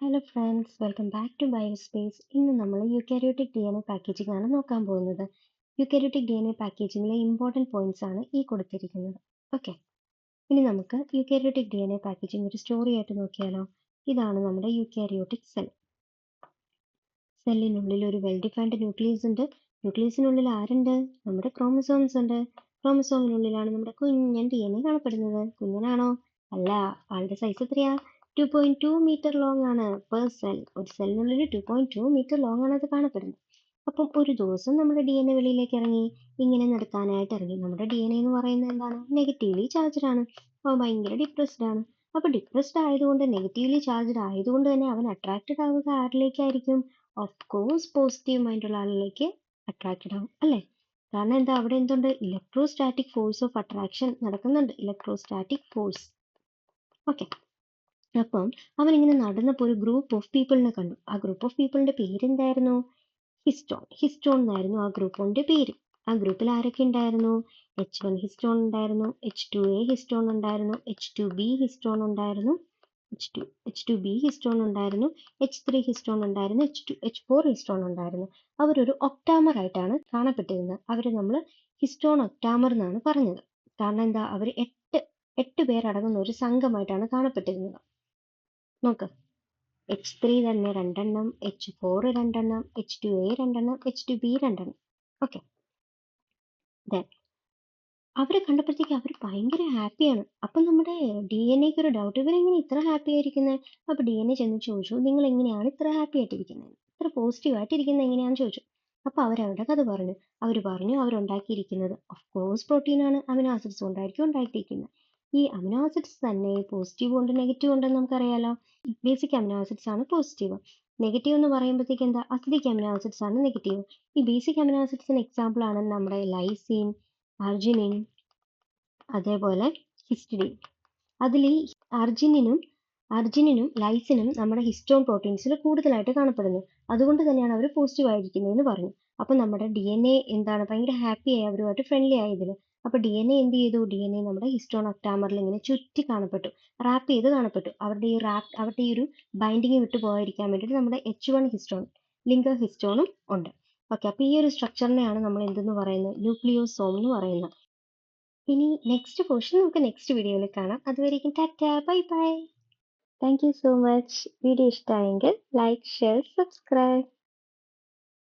Hello friends, welcome back to Biospace. ഇന്ന് നമ്മൾ eukaryotic DNA packaging ആണ് നോക്കാൻ പോകുന്നത്. യൂക്കാരിയോട്ടിക് DNA പാക്കേജിംഗിലെ ഇമ്പോർട്ടൻറ്റ് പോയിന്റ്സ് ആണ് ഈ കൊടുത്തിരിക്കുന്നത്. ഓക്കെ, ഇനി നമുക്ക് യൂക്കാരിയോട്ടിക് DNA പാക്കേജിംഗ് ഒരു സ്റ്റോറി ആയിട്ട് നോക്കിയാലോ. ഇതാണ് നമ്മുടെ യൂക്കാരിയോട്ടിക് സെൽ. സെല്ലിനുള്ളിൽ ഒരു വെൽ ഡിഫൈൻഡ് ന്യൂക്ലിയസ് ഉണ്ട്. ന്യൂക്ലിയസിനുള്ളിൽ ആരുണ്ട്? നമ്മുടെ ക്രോമസോംസ് ഉണ്ട്. ക്രോമസോമിനുള്ളിലാണ് നമ്മുടെ കുഞ്ഞൻ DNA കാണപ്പെടുന്നത്. കുഞ്ഞനാണോ? അല്ല, ആളുടെ സൈസ് എത്രയാ? 2.2 മീറ്റർ ലോങ് ആണ് പെർ സെൽ. ഒരു സെല്ലിനുള്ളിൽ 2.2 മീറ്റർ ലോങ് ആണ് അത് കാണപ്പെടുന്നത്. അപ്പം ഒരു ദിവസം നമ്മുടെ DNA വെളിയിലേക്ക് ഇറങ്ങി. ഇങ്ങനെ നടക്കാനായിട്ട് ഇറങ്ങി. നമ്മുടെ DNA എന്ന് പറയുന്നത് എന്താണ്? നെഗറ്റീവ്ലി ചാർജ്ഡ് ആണ്. അവൻ ഭയങ്കര ഡിപ്രസ്ഡ് ആണ്. അപ്പൊ ഡിപ്രസ്ഡ് ആയതുകൊണ്ട്, നെഗറ്റീവ്ലി ചാർജ്ഡ് ആയതുകൊണ്ട് തന്നെ അവൻ അട്രാക്റ്റഡ് ആവുക ആരിലേക്കായിരിക്കും? ഓഫ് കോഴ്സ് പോസിറ്റീവ് മൈൻഡുള്ള ആളിലേക്ക് അട്രാക്റ്റഡ് ആവും അല്ലേ? കാരണം എന്താ? അവിടെ എന്തുണ്ട്? ഇലക്ട്രോസ്റ്റാറ്റിക് ഫോഴ്സ് ഓഫ് അട്രാക്ഷൻ നടക്കുന്നുണ്ട്. Electrostatic force. ഓക്കെ, അപ്പം അവൻ ഇങ്ങനെ നടന്നപ്പോൾ ഒരു ഗ്രൂപ്പ് ഓഫ് പീപ്പിളിനെ കണ്ടു. ആ ഗ്രൂപ്പ് ഓഫ് പീപ്പിളിന്റെ പേരെന്തായിരുന്നു? ഹിസ്റ്റോൺ. ഹിസ്റ്റോൺ എന്നായിരുന്നു ആ ഗ്രൂപ്പിന്റെ പേര്. ആ ഗ്രൂപ്പിൽ ആരൊക്കെ ഉണ്ടായിരുന്നു? H1 ഹിസ്റ്റോൺ ഉണ്ടായിരുന്നു, H2A ഹിസ്റ്റോൺ ഉണ്ടായിരുന്നു, H2B ഹിസ്റ്റോൺ ഉണ്ടായിരുന്നു, H2B ഹിസ്റ്റോൺ ഉണ്ടായിരുന്നു, H3 ഹിസ്റ്റോൺ ഉണ്ടായിരുന്നു, H4 ഹിസ്റ്റോൺ ഉണ്ടായിരുന്നു. അവരൊരു ഒക്ടാമർ ആയിട്ടാണ് കാണപ്പെട്ടിരുന്നത്. അവരെ നമ്മൾ ഹിസ്റ്റോൺ ഒക്ടാമർ എന്നാണ് പറഞ്ഞത്. കാരണം എന്താ? അവർ എട്ട് പേരടങ്ങുന്ന ഒരു സംഘമായിട്ടാണ് കാണപ്പെട്ടിരുന്നത്. നോക്ക്, H3 തന്നെ രണ്ടെണ്ണം, H4 രണ്ടെണ്ണം, H2A രണ്ടെണ്ണം, H2B രണ്ടെണ്ണം. ഓക്കെ, അവരെ കണ്ടപ്പോഴത്തേക്ക് അവർ ഭയങ്കര ഹാപ്പിയാണ്. അപ്പൊ നമ്മുടെ DNA ഒരു ഡൗട്ട്, ഇവരെങ്ങനെ ഇത്ര ഹാപ്പി ആയിരിക്കുന്നത്? അപ്പൊ DNA ചെന്ന് ചോദിച്ചു, നിങ്ങൾ എങ്ങനെയാണ് ഇത്ര ഹാപ്പി ആയിട്ടിരിക്കുന്നത്, ഇത്ര പോസിറ്റീവ് ആയിട്ടിരിക്കുന്നത് എങ്ങനെയാണെന്ന് ചോദിച്ചു. അപ്പൊ അവരവരുടെ കഥ പറഞ്ഞു. പറഞ്ഞു അവരുണ്ടാക്കിയിരിക്കുന്നത് ഓഫ് കോഴ്സ് പ്രോട്ടീനാണ്. അമിനോ ആസിഡ്സ് കൊണ്ടായിരിക്കും ഉണ്ടാക്കിയിരിക്കുന്നത്. ഈ അമിനോ ആസിഡ്സ് തന്നെ പോസിറ്റീവ് ഉണ്ട് നെഗറ്റീവ് ഉണ്ടെന്ന് നമുക്കറിയാലോ. ബേസിക് അമിനോ ആസിഡ്സ് ആണ് പോസിറ്റീവ്. നെഗറ്റീവ് എന്ന് പറയുമ്പോഴത്തേക്ക് എന്താ? അസിഡിക് അമിനോ ആസിഡ്സ് ആണ് നെഗറ്റീവ്. ഈ ബേസിക് അമിനോ ആസിഡ്സിന് എക്സാമ്പിൾ ആണ് നമ്മുടെ ലൈസിൻ, അർജിനിൻ, അതേപോലെ ഹിസ്റ്റിഡിൻ. അതിൽ ഈ അർജിനിനും ലൈസിനും നമ്മുടെ ഹിസ്റ്റോൺ പ്രോട്ടീൻസിൽ കൂടുതലായിട്ട് കാണപ്പെടുന്നു. അതുകൊണ്ട് തന്നെയാണ് അവർ പോസിറ്റീവ് ആയിരിക്കുന്നതെന്ന് പറഞ്ഞു. അപ്പൊ നമ്മുടെ DNA എന്താണ്? ഭയങ്കര ഹാപ്പി ആയി, അവരുമായിട്ട് ഫ്രണ്ട്ലി ആയതിൽ. അപ്പൊ DNA എന്ത് ചെയ്തു? DNA നമ്മുടെ ഹിസ്റ്റോൺ ഒക്ടാമറിൽ ഇങ്ങനെ ചുറ്റി കാണപ്പെട്ടു, റാപ്പ് ചെയ്ത് കാണപ്പെട്ടു. അവരുടെ ഈ ഒരു ബൈൻഡിങ് വിട്ടു പോകാതിരിക്കാൻ വേണ്ടിയിട്ട് നമ്മുടെ H1 ഹിസ്റ്റോൺ, ലിങ്കർ ഹിസ്റ്റോണും ഉണ്ട്. ഓക്കെ, അപ്പൊ ഈ ഒരു സ്ട്രക്ചറിനെയാണ് നമ്മൾ എന്തെന്ന് പറയുന്നത്? ന്യൂക്ലിയോസോം എന്ന് പറയുന്നത്. ഇനി നെക്സ്റ്റ് പോർഷൻ നമുക്ക് നെക്സ്റ്റ് വീഡിയോയിൽ കാണാം. അതുവരേക്കും Tata, bye bye. Thank you so much. Video ഇഷ്ടമായെങ്കിൽ ലൈക്ക്, ഷെയർ, സബ്സ്ക്രൈബ്.